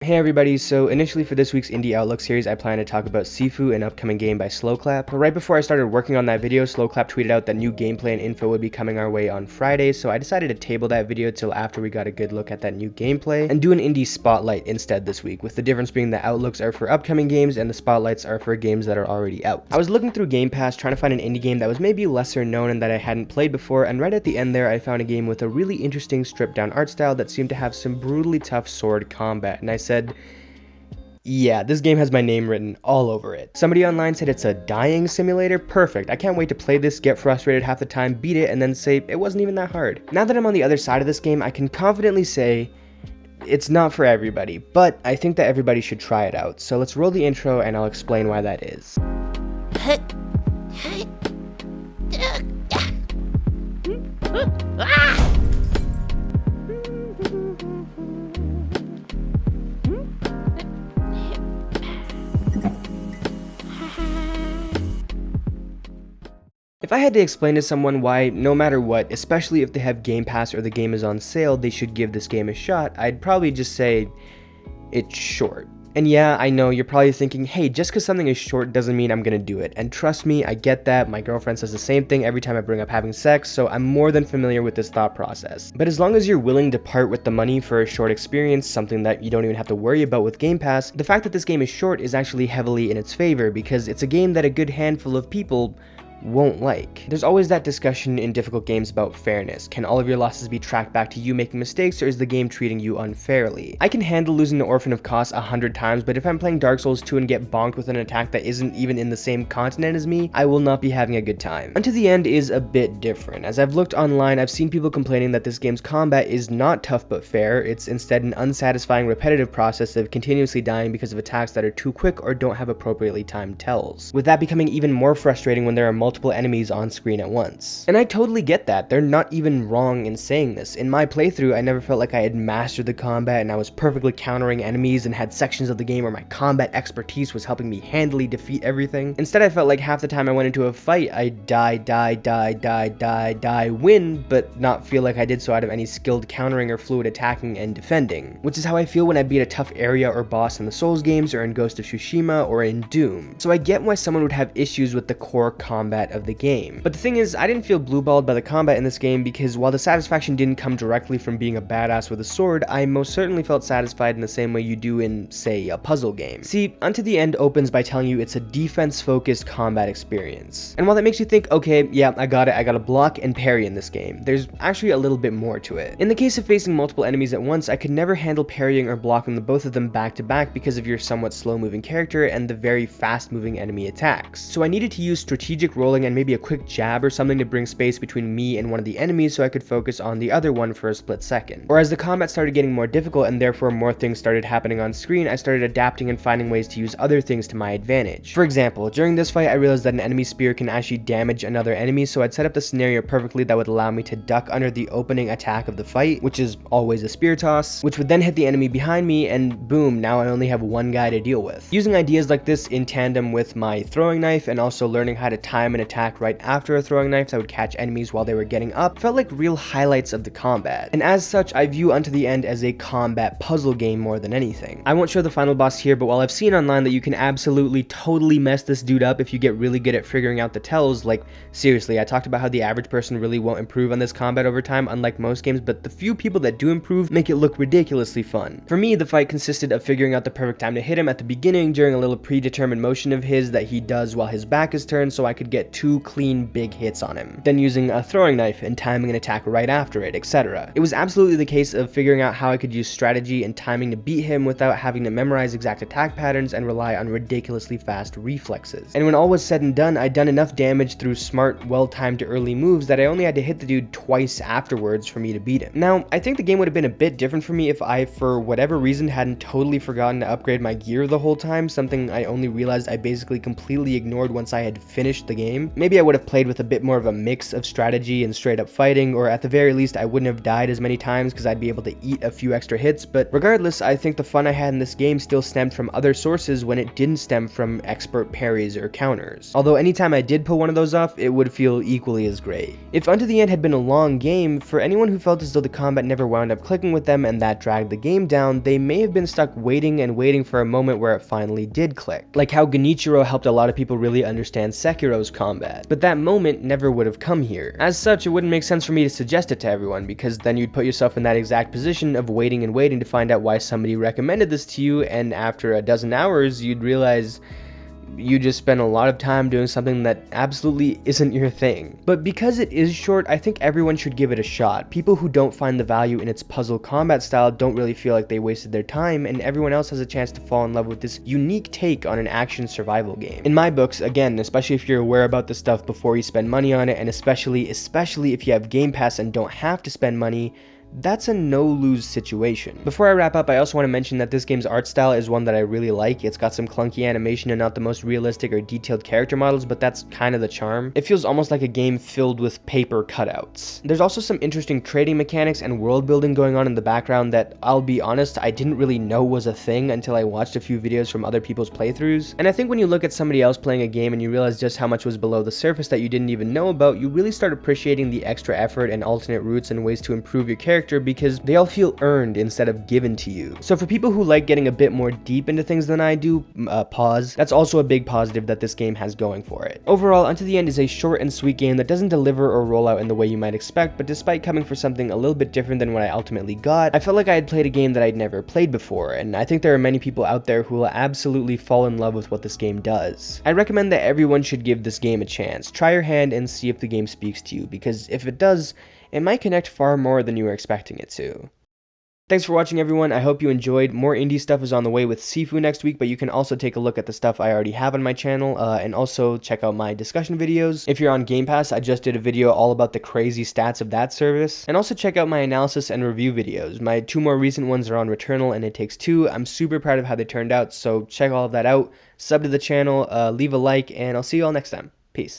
Hey everybody, so initially for this week's Indie Outlook series, I plan to talk about Sifu, an upcoming game by Slowclap. But right before I started working on that video, Slowclap tweeted out that new gameplay and info would be coming our way on Friday, so I decided to table that video till after we got a good look at that new gameplay, and do an Indie Spotlight instead this week, with the difference being the Outlooks are for upcoming games and the Spotlights are for games that are already out. I was looking through Game Pass trying to find an indie game that was maybe lesser known and that I hadn't played before, and right at the end there I found a game with a really interesting stripped down art style that seemed to have some brutally tough sword combat, and I said, yeah, this game has my name written all over it. Somebody online said it's a dying simulator. Perfect. I can't wait to play this, get frustrated half the time, beat it, and then say it wasn't even that hard. Now that I'm on the other side of this game, I can confidently say it's not for everybody, but I think that everybody should try it out. So let's roll the intro and I'll explain why that is. If I had to explain to someone why, no matter what, especially if they have Game Pass or the game is on sale, they should give this game a shot, I'd probably just say, it's short. And yeah, I know, you're probably thinking, hey, just because something is short doesn't mean I'm gonna do it. And trust me, I get that. My girlfriend says the same thing every time I bring up having sex, so I'm more than familiar with this thought process. But as long as you're willing to part with the money for a short experience, something that you don't even have to worry about with Game Pass, the fact that this game is short is actually heavily in its favor, because it's a game that a good handful of people won't like. There's always that discussion in difficult games about fairness. Can all of your losses be tracked back to you making mistakes, or is the game treating you unfairly? I can handle losing the Orphan of Kos 100 times, but if I'm playing Dark Souls 2 and get bonked with an attack that isn't even in the same continent as me, I will not be having a good time. Unto the End is a bit different. As I've looked online, I've seen people complaining that this game's combat is not tough but fair. It's instead an unsatisfying repetitive process of continuously dying because of attacks that are too quick or don't have appropriately timed tells, with that becoming even more frustrating when there are multiple enemies on screen at once. And I totally get that. They're not even wrong in saying this. In my playthrough, I never felt like I had mastered the combat and I was perfectly countering enemies and had sections of the game where my combat expertise was helping me handily defeat everything. Instead, I felt like half the time I went into a fight, I'd die, win, but not feel like I did so out of any skilled countering or fluid attacking and defending. Which is how I feel when I beat a tough area or boss in the Souls games or in Ghost of Tsushima or in Doom. So I get why someone would have issues with the core combat of the game. But the thing is, I didn't feel blueballed by the combat in this game because while the satisfaction didn't come directly from being a badass with a sword, I most certainly felt satisfied in the same way you do in, say, a puzzle game. See, Unto the End opens by telling you it's a defense-focused combat experience. And while that makes you think, okay, yeah, I gotta block and parry in this game, there's actually a little bit more to it. In the case of facing multiple enemies at once, I could never handle parrying or blocking the both of them back to back because of your somewhat slow-moving character and the very fast-moving enemy attacks. So I needed to use strategic rolling and maybe a quick jab or something to bring space between me and one of the enemies so I could focus on the other one for a split second. Or as the combat started getting more difficult and therefore more things started happening on screen, I started adapting and finding ways to use other things to my advantage. For example, during this fight I realized that an enemy spear can actually damage another enemy, so I'd set up the scenario perfectly that would allow me to duck under the opening attack of the fight, which is always a spear toss, which would then hit the enemy behind me, and boom, now I only have one guy to deal with. Using ideas like this in tandem with my throwing knife and also learning how to time an attack right after a throwing knife that would catch enemies while they were getting up felt like real highlights of the combat. And as such, I view Unto the End as a combat puzzle game more than anything. I won't show the final boss here, but while I've seen online that you can absolutely totally mess this dude up if you get really good at figuring out the tells, like seriously, I talked about how the average person really won't improve on this combat over time unlike most games, but the few people that do improve make it look ridiculously fun. For me, the fight consisted of figuring out the perfect time to hit him at the beginning during a little predetermined motion of his that he does while his back is turned so I could get two clean big hits on him, then using a throwing knife and timing an attack right after it, etc. It was absolutely the case of figuring out how I could use strategy and timing to beat him without having to memorize exact attack patterns and rely on ridiculously fast reflexes. And when all was said and done, I'd done enough damage through smart, well-timed early moves that I only had to hit the dude twice afterwards for me to beat him. Now, I think the game would have been a bit different for me if I, for whatever reason, hadn't totally forgotten to upgrade my gear the whole time, something I only realized I basically completely ignored once I had finished the game. game. Maybe I would have played with a bit more of a mix of strategy and straight up fighting, or at the very least I wouldn't have died as many times because I'd be able to eat a few extra hits, but regardless, I think the fun I had in this game still stemmed from other sources when it didn't stem from expert parries or counters. Although anytime I did pull one of those off, it would feel equally as great. If Unto the End had been a long game, for anyone who felt as though the combat never wound up clicking with them and that dragged the game down, they may have been stuck waiting and waiting for a moment where it finally did click. Like how Genichiro helped a lot of people really understand Sekiro's combat, but that moment never would have come here. As such, it wouldn't make sense for me to suggest it to everyone, because then you'd put yourself in that exact position of waiting and waiting to find out why somebody recommended this to you, and after a dozen hours, you'd realize you just spent a lot of time doing something that absolutely isn't your thing. But because it is short, I think everyone should give it a shot. People who don't find the value in its puzzle combat style don't really feel like they wasted their time, and everyone else has a chance to fall in love with this unique take on an action survival game. In my books, again, especially if you're aware about the stuff before you spend money on it, and especially if you have Game Pass and don't have to spend money, that's a no-lose situation. Before I wrap up, I also want to mention that this game's art style is one that I really like. It's got some clunky animation and not the most realistic or detailed character models, but that's kind of the charm. It feels almost like a game filled with paper cutouts. There's also some interesting trading mechanics and world building going on in the background that, I'll be honest, I didn't really know was a thing until I watched a few videos from other people's playthroughs. And I think when you look at somebody else playing a game and you realize just how much was below the surface that you didn't even know about, you really start appreciating the extra effort and alternate routes and ways to improve your character, because they all feel earned instead of given to you. So for people who like getting a bit more deep into things than I do, pause. That's also a big positive that this game has going for it. Overall, Unto the End is a short and sweet game that doesn't deliver or roll out in the way you might expect, but despite coming for something a little bit different than what I ultimately got, I felt like I had played a game that I'd never played before, and I think there are many people out there who will absolutely fall in love with what this game does. I recommend that everyone should give this game a chance. Try your hand and see if the game speaks to you, because if it does, it might connect far more than you were expecting it to. Thanks for watching, everyone. I hope you enjoyed. More indie stuff is on the way with Sifu next week, but you can also take a look at the stuff I already have on my channel, and also check out my discussion videos. If you're on Game Pass, I just did a video all about the crazy stats of that service. And also check out my analysis and review videos. My two more recent ones are on Returnal and It Takes Two. I'm super proud of how they turned out, so check all of that out. Sub to the channel, leave a like, and I'll see you all next time.